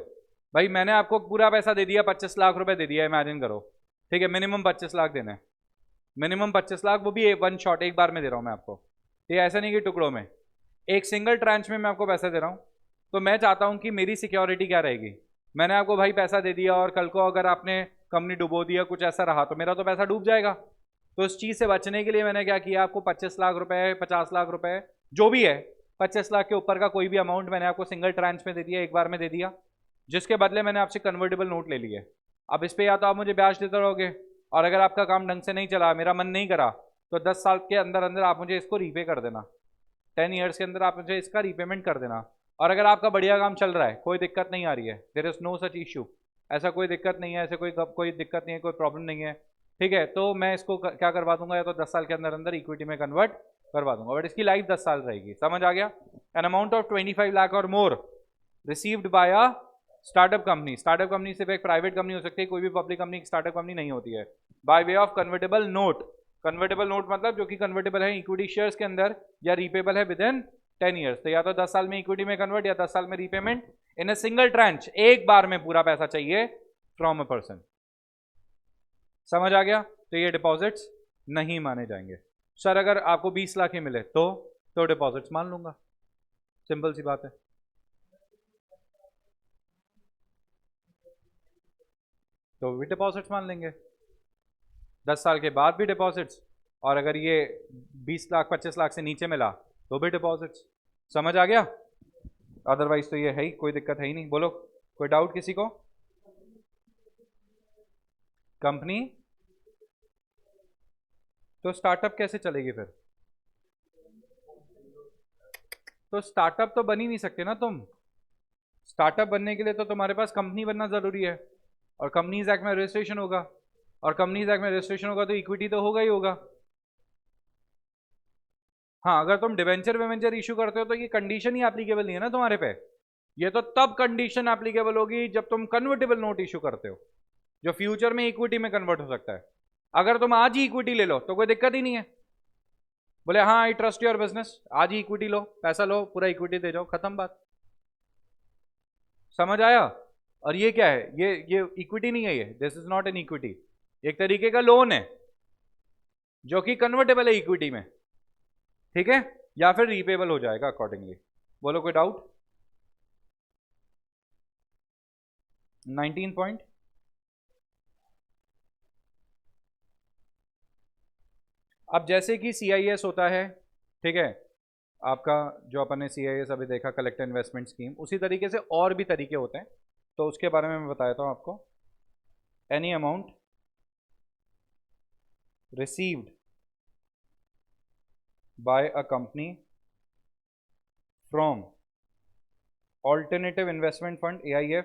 भाई, मैंने आपको पूरा पैसा दे दिया, 25 लाख रुपए दे दिया, इमेजिन करो, ठीक है, मिनिमम 25 लाख देना है, मिनिमम 25 लाख, वो भी वन शॉट, एक बार में दे रहा हूँ मैं आपको, ठीक है, ऐसा नहीं कि टुकड़ों में, एक सिंगल ट्रांच में मैं आपको पैसा दे रहा हूँ। तो मैं चाहता हूँ कि मेरी सिक्योरिटी क्या रहेगी? मैंने आपको भाई पैसा दे दिया और कल को अगर आपने कंपनी डुबो दिया, कुछ ऐसा रहा, तो मेरा तो पैसा डूब जाएगा। तो इस चीज़ से बचने के लिए मैंने क्या किया, आपको 25 लाख रुपए, 50 लाख रुपए, जो भी है, 25 लाख के ऊपर का कोई भी अमाउंट मैंने आपको सिंगल ट्रांच में दे दिया, एक बार में दे दिया, जिसके बदले मैंने आपसे कन्वर्टेबल नोट ले लिए। अब इस पर या तो आप मुझे ब्याज देते रहोगे, और अगर आपका काम ढंग से नहीं चला, मेरा मन नहीं करा, तो 10 साल के अंदर अंदर आप मुझे इसको रीपे कर देना, 10 ईयर्स के अंदर आप मुझे इसका रीपेमेंट कर देना। और अगर आपका बढ़िया काम चल रहा है, कोई दिक्कत नहीं आ रही है, there is no such issue, ऐसा कोई दिक्कत नहीं है, ऐसे कोई दिक्कत नहीं है, कोई प्रॉब्लम नहीं है, ठीक है, तो मैं इसको क्या करवा दूंगा, या तो 10 साल के अंदर अंदर इक्विटी में कन्वर्ट करवा दूंगा, बट इसकी लाइफ 10 साल रहेगी। समझ आ गया? एन अमाउंट ऑफ 25 लाख और more received by a startup company. Startup company सिर्फ एक प्राइवेट कंपनी हो सकती है, कोई भी पब्लिक कंपनी स्टार्टअप कंपनी नहीं होती है। Bye way of convertible note, convertible note मतलब जो कि कन्वर्टेबल है इक्विटी शेयर्स के अंदर, या रीपेबल है विद इन 10 ईयर्स। तो या तो 10 साल में इक्विटी में कन्वर्ट, या 10 साल में repayment, in a single tranche, एक बार में पूरा पैसा चाहिए फ्रॉम अ पर्सन। समझ आ गया? तो ये डिपॉजिट्स नहीं माने जाएंगे। सर अगर आपको 20 लाख ही मिले तो डिपॉजिट्स मान लूंगा, सिंपल सी बात है। तो भी डिपॉजिट्स मान लेंगे, 10 साल के बाद भी डिपॉजिट्स, और अगर ये 20 लाख 25 लाख से नीचे मिला तो भी डिपॉजिट्स। समझ आ गया? अदरवाइज तो ये है ही, कोई दिक्कत है ही नहीं। बोलो, कोई डाउट किसी को? कंपनी तो स्टार्टअप कैसे चलेगी फिर? तो स्टार्टअप तो बन ही नहीं सकते ना तुम। स्टार्टअप बनने के लिए तो तुम्हारे पास कंपनी बनना जरूरी है, और कंपनीज एक्ट में रजिस्ट्रेशन होगा, और कंपनीज एक्ट में रजिस्ट्रेशन होगा तो इक्विटी तो होगा ही होगा। हाँ, अगर तुम डिवेंचर वेवेंचर इशू करते हो तो ये कंडीशन ही एप्लीकेबल नहीं है ना तुम्हारे पे। ये तो तब कंडीशन एप्लीकेबल होगी जब तुम कन्वर्टेबल नोट इशू करते हो, जो फ्यूचर में इक्विटी में कन्वर्ट हो सकता है। अगर तुम आज ही इक्विटी ले लो तो कोई दिक्कत ही नहीं है। बोले हाँ आई ट्रस्ट योर बिजनेस, आज ही इक्विटी लो, पैसा लो, पूरा इक्विटी दे जाओ, खत्म बात। समझ आया? और ये क्या है? ये इक्विटी नहीं है, ये this is not an equity, एक तरीके का लोन है जो कि कन्वर्टेबल है इक्विटी में, ठीक है, या फिर रीपेबल हो जाएगा अकॉर्डिंगली। बोलो कोई डाउट? 19 पॉइंट। अब जैसे कि CIS होता है, ठीक है, आपका जो अपन ने CIS अभी देखा कलेक्टिव इन्वेस्टमेंट स्कीम, उसी तरीके से और भी तरीके होते हैं, तो उसके बारे में मैं बता देता हूँ आपको। Any amount received by a company from alternative investment fund AIF,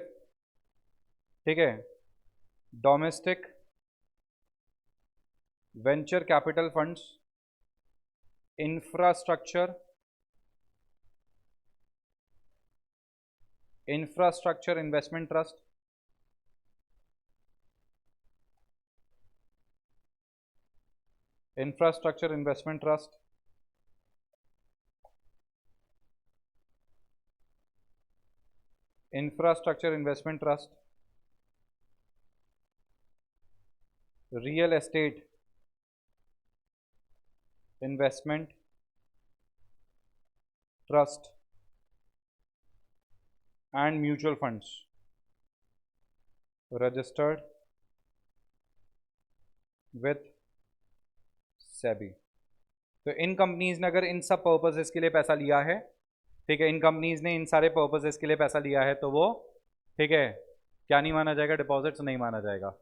ठीक है, domestic venture capital funds, infrastructure investment trust, infrastructure investment trust, infrastructure investment trust, real estate investment trust and mutual funds registered with SEBI. तो इन कंपनीज ने अगर इन सब पर्पसेस के लिए पैसा लिया है, ठीक है, इन कंपनीज ने इन सारे पर्पसेस के लिए पैसा लिया है, तो वो, ठीक है, क्या नहीं माना जाएगा? डिपॉजिट्स नहीं माना जाएगा।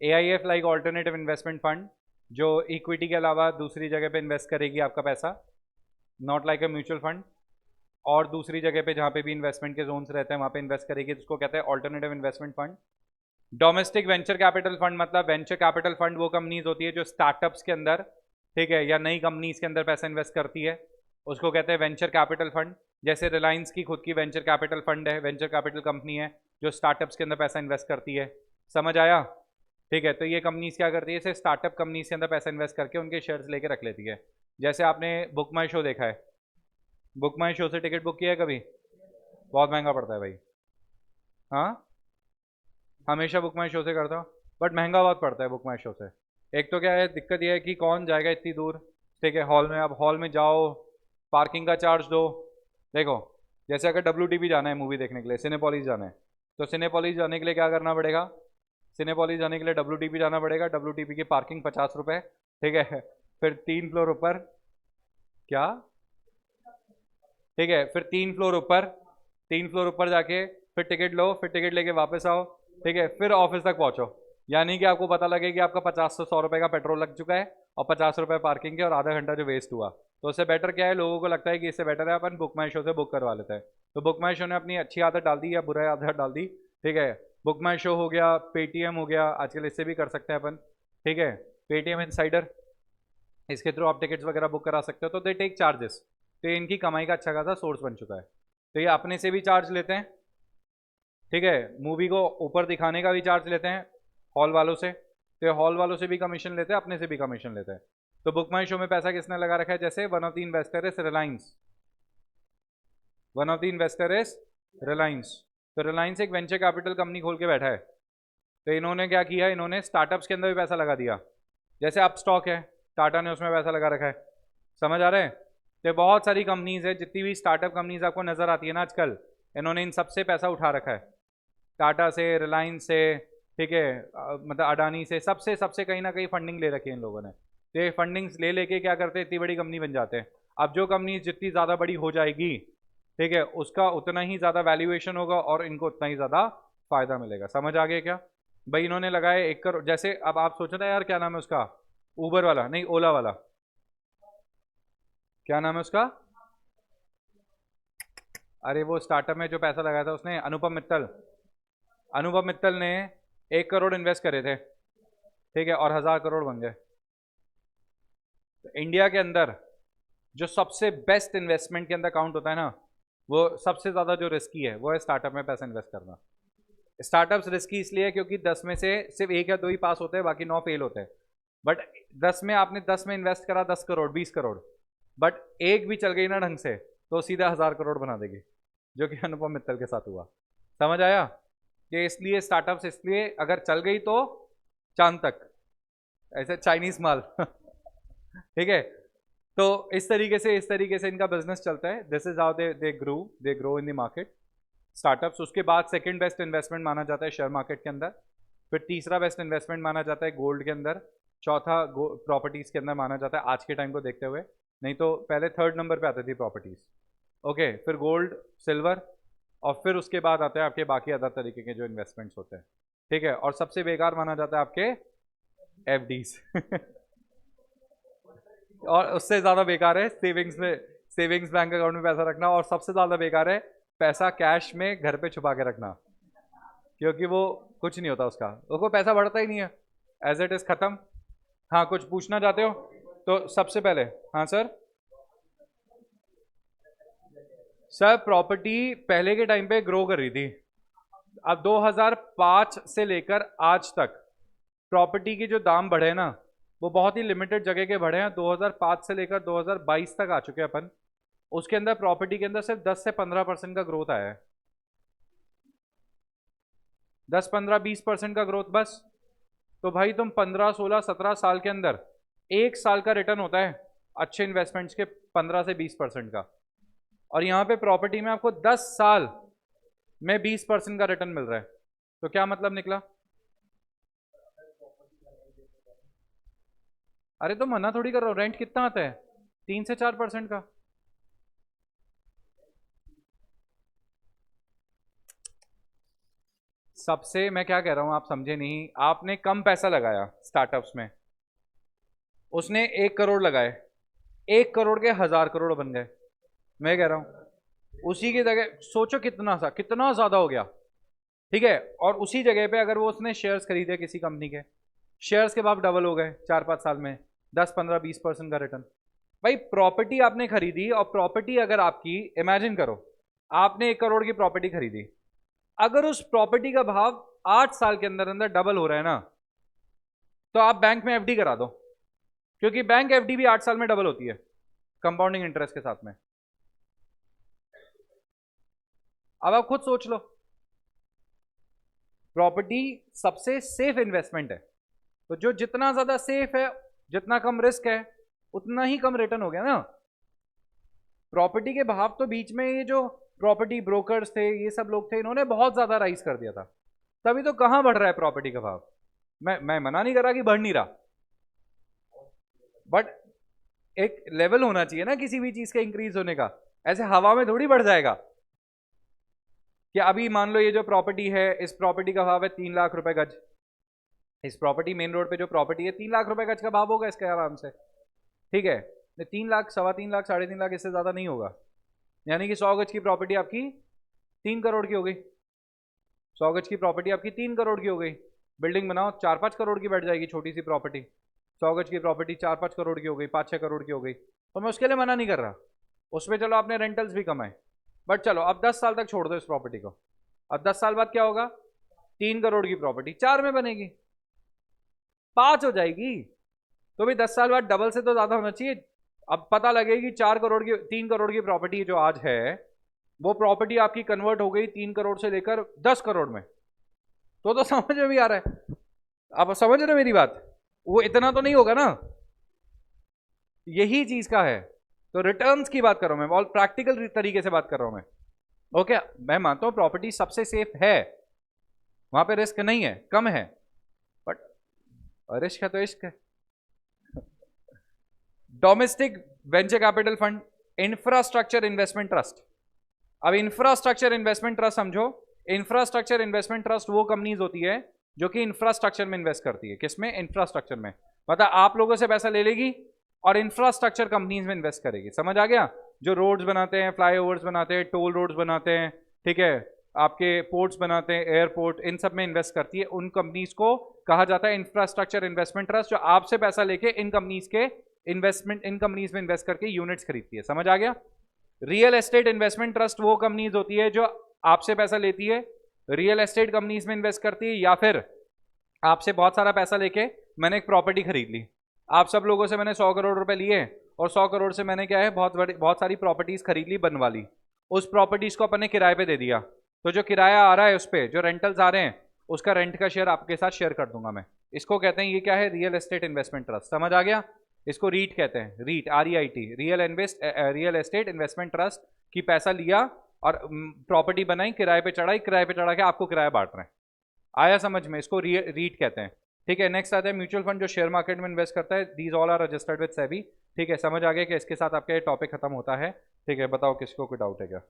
AIF like alternative investment fund, जो इक्विटी के अलावा दूसरी जगह पे इन्वेस्ट करेगी आपका पैसा, not like a mutual fund, और दूसरी जगह पे जहाँ पे भी इन्वेस्टमेंट के जोन्स रहते हैं वहाँ पे इन्वेस्ट करेगी, जिसको कहते हैं alternative investment fund. Domestic venture capital fund, मतलब वेंचर कैपिटल फंड वो कंपनीज होती है जो स्टार्टअप्स के अंदर, ठीक है, या नई कंपनीज के अंदर पैसा इन्वेस्ट करती है, उसको कहते हैं वेंचर कैपिटल फंड। जैसे रिलायंस की खुद की वेंचर कैपिटल फंड है, वेंचर कैपिटल कंपनी है जो स्टार्टअप्स के अंदर पैसा इन्वेस्ट करती है। समझ आया? ठीक है, तो ये कंपनीज क्या करती है? इसे स्टार्टअप कंपनीज के अंदर पैसा इन्वेस्ट करके उनके शेयर्स लेके रख लेती है। जैसे आपने बुक माई शो देखा है, बुक माई शो से टिकट बुक किया है कभी? बहुत महंगा पड़ता है भाई। हाँ, हमेशा बुक माई शो से करता हूँ, बट महंगा बहुत पड़ता है बुक माई शो से। एक तो क्या है, दिक्कत यह है कि कौन जाएगा इतनी दूर, ठीक है, हॉल में। अब हॉल में जाओ, पार्किंग का चार्ज दो। देखो, जैसे अगर WTP जाना है मूवी देखने के लिए, सिनेपॉलिस जाना है, तो सिनेपॉलिस जाने के लिए क्या करना पड़ेगा? सिनेपॉलिस जाने के लिए WTP जाना पड़ेगा, WTP की पार्किंग 50 रुपये, ठीक है, फिर 3 फ्लोर ऊपर, क्या, ठीक है, फिर 3 फ्लोर ऊपर, 3 फ्लोर ऊपर जाके फिर टिकट लो, फिर टिकट लेके वापस आओ, ठीक है, फिर ऑफिस तक पहुंचो। यानी कि आपको पता लगे कि आपका 50 से 100 रुपये का पेट्रोल लग चुका है, और 50 रुपये पार्किंग के, और आधा घंटा जो वेस्ट हुआ। तो उससे बेटर क्या है, लोगों को लगता है कि इससे बेटर है अपन बुक माई शो से बुक करवा लेते हैं। तो बुक माई शो ने अपनी अच्छी आदत डाल दी या बुरा आदत डाल दी, ठीक है। बुक माई शो हो गया, पेटीएम हो गया, आजकल इससे भी कर सकते हैं अपन, ठीक है, पेटीएम इनसाइडर, इसके थ्रू आप टिकट्स वगैरह बुक करा सकते हो। तो दे टेक चार्जेस, तो ये इनकी कमाई का अच्छा खासा सोर्स बन चुका है। तो ये अपने से भी चार्ज लेते हैं, ठीक है, मूवी को ऊपर दिखाने का भी चार्ज लेते हैं हॉल वालों से, तो ये हॉल वालों से भी कमीशन लेते हैं, अपने से भी कमीशन लेते हैं। तो बुक माई शो में पैसा किसने लगा रखा है? जैसे one of the investor is Reliance, one of the investor is Reliance, तो रिलायंस एक वेंचर कैपिटल कंपनी खोल के बैठा है, तो इन्होंने क्या किया, इन्होंने स्टार्टअप्स के अंदर भी पैसा लगा दिया। जैसे अप स्टॉक है, टाटा ने उसमें पैसा लगा रखा है, समझ आ रहा है। तो बहुत सारी कंपनीज है, जितनी भी स्टार्टअप कंपनीज आपको नजर आती है ना आजकल, इन्होंने इन सबसे पैसा उठा रखा है, टाटा से, रिलायंस से, ठीक है, मतलब अडानी से, सबसे सबसे कहीं ना कहीं फंडिंग ले रखी है इन लोगों ने। तो ये फंडिंग्स ले लेके क्या करते हैं, इतनी बड़ी कंपनी बन जाते हैं। अब जो कंपनी जितनी ज़्यादा बड़ी हो जाएगी, ठीक है, उसका उतना ही ज़्यादा वैल्यूएशन होगा और इनको उतना ही ज़्यादा फायदा मिलेगा। समझ आ गया क्या भाई। इन्होंने लगाए 1 करोड़, जैसे अब आप सोच रहे हैं यार क्या नाम है उसका, उबर वाला नहीं, ओला वाला, क्या नाम है उसका, अरे वो स्टार्टअप में जो पैसा लगाया था उसने, अनुपम मित्तल। अनुपम मित्तल ने 1 करोड़ इन्वेस्ट करे थे, ठीक है, और 1000 करोड़ बन गए। तो इंडिया के अंदर जो सबसे बेस्ट इन्वेस्टमेंट के अंदर काउंट होता है ना, वो सबसे ज़्यादा जो रिस्की है वो है स्टार्टअप में पैसा इन्वेस्ट करना। स्टार्टअप्स रिस्की इसलिए है क्योंकि 10 में से सिर्फ 1 या 2 ही पास होते हैं, बाकी 9 फेल होते हैं। बट 10 में आपने 10 में इन्वेस्ट करा 10 करोड़ 20 करोड़, बट एक भी चल गई ना ढंग से तो सीधा 1000 करोड़ बना देगी, जो कि अनुपम मित्तल के साथ हुआ। समझ आया कि इसलिए स्टार्टअप्स, इसलिए अगर चल गई तो चांद तक, ऐसे चाइनीज माल ठीक है। तो इस तरीके से इनका बिजनेस चलता है। This is how they grow in the market startups. उसके बाद सेकंड बेस्ट इन्वेस्टमेंट माना जाता है शेयर मार्केट के अंदर, फिर तीसरा बेस्ट इन्वेस्टमेंट माना जाता है गोल्ड के अंदर, चौथा प्रॉपर्टीज़ के अंदर माना जाता है आज के टाइम को देखते हुए, नहीं तो पहले थर्ड नंबर पे आती थी प्रॉपर्टीज़। ओके, फिर गोल्ड, सिल्वर, और फिर उसके बाद आते हैं आपके बाकी अदर तरीके के जो इन्वेस्टमेंट्स होते हैं, ठीक है। और सबसे बेकार माना जाता है आपके एफडीज और उससे ज़्यादा बेकार है सेविंग्स में, सेविंग्स बैंक अकाउंट में पैसा रखना, और सबसे ज़्यादा बेकार है पैसा कैश में घर पे छुपा के रखना, क्योंकि वो कुछ नहीं होता उसको पैसा बढ़ता ही नहीं है, एज इट इज़ ख़त्म। हाँ, कुछ पूछना चाहते हो तो सबसे पहले, हाँ सर। सर प्रॉपर्टी पहले के टाइम पे ग्रो कर रही थी, अब 2005 से लेकर आज तक प्रॉपर्टी के जो दाम बढ़े ना, वो बहुत ही लिमिटेड जगह के बढ़े हैं। 2005 से लेकर 2022 तक आ चुके हैं अपन, उसके अंदर प्रॉपर्टी के अंदर सिर्फ 10 से 15% का ग्रोथ आया है, 10-15-20% का ग्रोथ बस। तो भाई तुम 15-16-17 साल के अंदर 1 साल का रिटर्न होता है अच्छे इन्वेस्टमेंट्स के 15 से 20% का, और यहाँ पे प्रॉपर्टी में आपको 10 साल में 20% का रिटर्न मिल रहा है। तो क्या मतलब निकला? अरे तो मना थोड़ी कर रहा हूँ, रेंट कितना आता है, 3 से 4% का। सबसे मैं क्या कह रहा हूँ आप समझे नहीं, आपने कम पैसा लगाया स्टार्टअप्स में, उसने 1 करोड़ लगाए, 1 करोड़ के 1000 करोड़ बन गए। मैं कह रहा हूँ उसी की जगह सोचो कितना ज्यादा हो गया, ठीक है। और उसी जगह पे अगर वो उसने शेयर्स खरीदे किसी कंपनी के, शेयर्स के भाव डबल हो गए 4-5 साल में, 10-15-20% का रिटर्न। भाई प्रॉपर्टी आपने खरीदी, और प्रॉपर्टी अगर आपकी, इमेजिन करो आपने 1 करोड़ की प्रॉपर्टी खरीदी, अगर उस प्रॉपर्टी का भाव 8 साल के अंदर अंदर डबल हो रहा है ना, तो आप बैंक में एफडी करा दो, क्योंकि बैंक एफडी भी 8 साल में डबल होती है कंपाउंडिंग इंटरेस्ट के साथ में। अब आप खुद सोच लो, प्रॉपर्टी सबसे सेफ इन्वेस्टमेंट है, तो जो जितना ज्यादा सेफ है, जितना कम रिस्क है, उतना ही कम रिटर्न हो गया ना। प्रॉपर्टी के भाव तो बीच में ये जो प्रॉपर्टी ब्रोकर्स थे, ये सब लोग थे, इन्होंने बहुत ज्यादा राइज कर दिया था, तभी तो कहां बढ़ रहा है प्रॉपर्टी का भाव। मैं मना नहीं कर रहा कि बढ़ नहीं रहा, बट एक लेवल होना चाहिए ना किसी भी चीज का इंक्रीज होने का, ऐसे हवा में थोड़ी बढ़ जाएगा। कि अभी मान लो ये जो प्रॉपर्टी है, इस प्रॉपर्टी का भाव है 3 लाख रुपए गज, इस प्रॉपर्टी मेन रोड पे जो प्रॉपर्टी है 3 लाख रुपए गज का भाव होगा इसका आराम से, ठीक है। 3 लाख, 3.25 लाख, 3.5 लाख, इससे ज्यादा नहीं होगा। यानी कि 100 गज की प्रॉपर्टी आपकी 3 करोड़ की हो गई, 100 गज की प्रॉपर्टी आपकी 3 करोड़ की हो गई। बिल्डिंग बनाओ 4-5 करोड़ की बैठ जाएगी छोटी सी प्रॉपर्टी, 100 गज की प्रॉपर्टी 4-5 करोड़ की हो गई, 5-6 करोड़ की हो गई। तो मैं उसके लिए मना नहीं कर रहा, उसमें चलो आपने रेंटल्स भी कमाए, बट चलो अब 10 साल तक छोड़ दो इस प्रॉपर्टी को। अब 10 साल बाद क्या होगा, 3 करोड़ की प्रॉपर्टी 4 में बनेगी, 5 हो जाएगी। तो भाई 10 साल बाद डबल से तो ज्यादा होना चाहिए। अब पता लगेगी 4 करोड़ की, 3 करोड़ की प्रॉपर्टी जो आज है, वो प्रॉपर्टी आपकी कन्वर्ट हो गई 3 करोड़ से लेकर 10 करोड़ में, तो समझ में भी आ रहा है। आप समझ रहे हो मेरी बात? वो इतना तो नहीं होगा ना, यही चीज का है। तो रिटर्न्स की बात कर रहा हूं मैं, और प्रैक्टिकल तरीके से बात कर रहा हूं मैं। ओके, मैं मानता हूं प्रॉपर्टी सबसे सेफ है, वहां पे रिस्क नहीं है, कम है, बट रिस्क है तो इश्क है। Domestic venture capital fund, infrastructure investment trust. अब इंफ्रास्ट्रक्चर इन्वेस्टमेंट ट्रस्ट समझो, इंफ्रास्ट्रक्चर इन्वेस्टमेंट ट्रस्ट वो कंपनीज होती है जो कि इंफ्रास्ट्रक्चर में इन्वेस्ट करती है। किसमें? इंफ्रास्ट्रक्चर में। मतलब आप लोगों से पैसा ले लेगी और इंफ्रास्ट्रक्चर कंपनीज में इन्वेस्ट करेगी। समझ आ गया? जो रोड्स बनाते हैं, फ्लाईओवर्स बनाते हैं, टोल रोड्स बनाते हैं, ठीक है, आपके पोर्ट्स बनाते हैं, एयरपोर्ट, इन सब में इन्वेस्ट करती है। उन कंपनीज को कहा जाता है इंफ्रास्ट्रक्चर इन्वेस्टमेंट ट्रस्ट, जो आपसे पैसा लेके इन कंपनीज के इन्वेस्टमेंट, इन कंपनीज में इन्वेस्ट करके यूनिट्स खरीदती है। समझ आ गया? रियल एस्टेट इन्वेस्टमेंट ट्रस्ट वो कंपनीज होती है जो आपसे पैसा लेती है, रियल एस्टेट कंपनीज में इन्वेस्ट करती है, या फिर आपसे बहुत सारा पैसा लेके मैंने एक प्रॉपर्टी खरीद ली। आप सब लोगों से मैंने 100 करोड़ रुपए लिए और 100 करोड़ से मैंने क्या है, बहुत सारी प्रॉपर्टीज खरीद ली, बनवा ली। उस प्रॉपर्टीज को अपने किराए पे दे दिया, तो जो किराया आ रहा है उस पर, जो रेंटल्स आ रहे हैं, उसका रेंट का शेयर आपके साथ शेयर कर दूंगा मैं। इसको कहते हैं, ये क्या है, रियल एस्टेट इन्वेस्टमेंट ट्रस्ट। समझ आ गया? इसको रीट कहते हैं, REIT, REIT, real estate investment trust की पैसा लिया और प्रॉपर्टी बनाई, किराए पे चढ़ाई, किराए पे चढ़ा के आपको किराया बांट रहे हैं। आया समझ में? इसको रीट कहते हैं। ठीक है, नेक्स्ट आता है म्यूचुअल फंड, जो शेयर मार्केट में इन्वेस्ट करता है। These all are registered with SEBI. ठीक है, समझ आ गया कि इसके साथ आपका ये टॉपिक खत्म होता है। ठीक है, बताओ किसको कोई डाउट है क्या?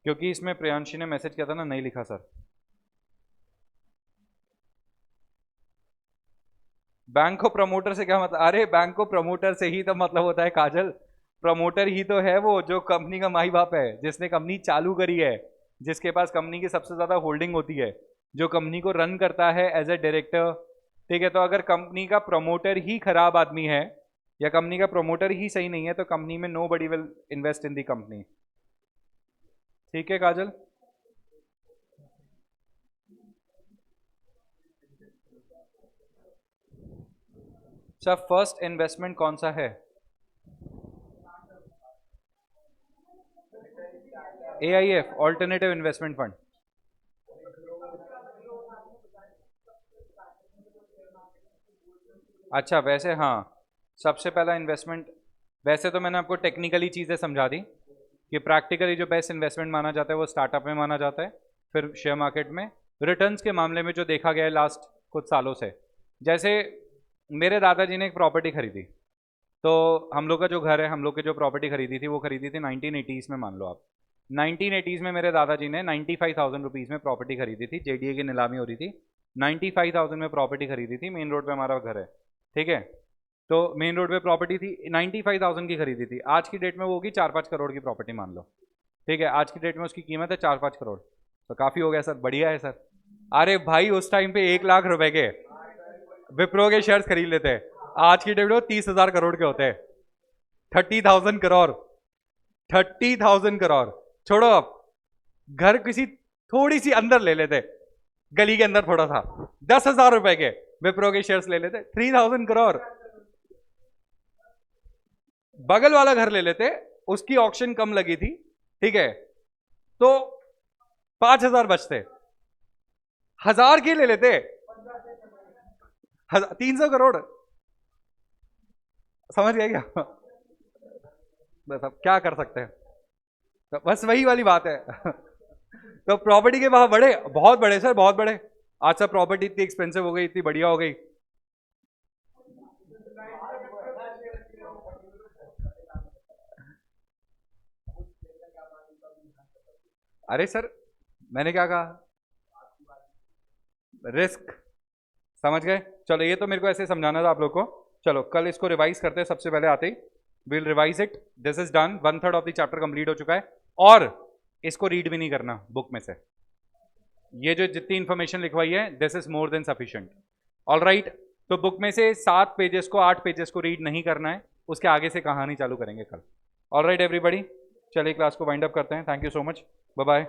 क्योंकि इसमें प्रियांशी ने मैसेज किया था ना, नहीं लिखा सर। बैंक को प्रमोटर से क्या मतलब? अरे बैंक को प्रमोटर से ही तो मतलब होता है काजल। प्रमोटर ही तो है वो जो कंपनी का माई बाप है, जिसने कंपनी चालू करी है, जिसके पास कंपनी की सबसे ज्यादा होल्डिंग होती है, जो कंपनी को रन करता है एज ए डायरेक्टर। ठीक है, तो अगर कंपनी का प्रमोटर ही खराब आदमी है या कंपनी का प्रमोटर ही सही नहीं है, तो कंपनी में nobody will invest in the company. ठीक है काजल? अच्छा, फर्स्ट इन्वेस्टमेंट कौन सा है? AIF, alternative investment fund. अच्छा, वैसे हाँ, सबसे पहला इन्वेस्टमेंट, वैसे तो मैंने आपको टेक्निकली चीज़ें समझा दी कि प्रैक्टिकली जो बेस्ट इन्वेस्टमेंट माना जाता है वो स्टार्टअप में माना जाता है, फिर शेयर मार्केट में। रिटर्न्स के मामले में जो देखा गया है लास्ट कुछ सालों से, जैसे मेरे दादाजी ने एक प्रॉपर्टी खरीदी, तो हम लोग का जो घर है, हम लोग की जो प्रॉपर्टी खरीदी थी वो खरीदी थी 1980s में। मान लो आप 1980s में मेरे दादाजी ने 95,000 रुपीज़ में प्रॉपर्टी खरीदी थी, JDA की नीलामी हो रही थी, 95,000 में प्रॉपर्टी खरीदी थी, मेन रोड पे हमारा घर है। ठीक है, तो मेन रोड पे प्रॉपर्टी थी, 95,000 की खरीदी थी। आज की डेट में वो होगी 4-5 करोड़ की प्रॉपर्टी मान लो। ठीक है, आज की डेट में उसकी कीमत है 4-5 करोड़, तो काफ़ी हो गया सर, बढ़िया है सर। अरे भाई, उस टाइम पे 1 लाख रुपए के विप्रो के शेयर्स खरीद लेते हैं, आज की डेट में 30,000 करोड़ के होते हैं। 30,000 करोड़, 30,000 करोड़ छोड़ो, अब घर किसी थोड़ी सी अंदर ले लेते, गली के अंदर थोड़ा सा, 10,000 रुपए के विप्रो के शेयर्स ले लेते, 3,000 करोड़। बगल वाला घर ले लेते, उसकी ऑक्शन कम लगी थी, ठीक है, तो 5,000 बचते, 1,000 की ले लेते, 300 करोड़। समझ गए क्या? बस अब क्या कर सकते हैं, तो बस वही वाली बात है। तो प्रॉपर्टी के भाव बढ़े, बहुत बड़े सर, बहुत बड़े। आज सर प्रॉपर्टी इतनी एक्सपेंसिव हो गई, इतनी बढ़िया हो गई। अरे सर, मैंने क्या कहा? रिस्क, समझ गए? चलो, ये तो मेरे को ऐसे समझाना था आप लोग को। चलो कल इसको रिवाइज करते हैं, सबसे पहले आते he will revise it. This is done, 1/3 of the chapter complete हो चुका है, और इसको रीड भी नहीं करना बुक में से। ये जो जितनी इंफॉर्मेशन लिखवाई है, this is more than sufficient. All right, तो बुक में से 7 पेजेस को, 8 पेजेस को रीड नहीं करना है, उसके आगे से कहानी चालू करेंगे कल। ऑल राइट एवरीबॉडी, चलिए क्लास को वाइंड अप करते हैं। Thank you so much, bye bye.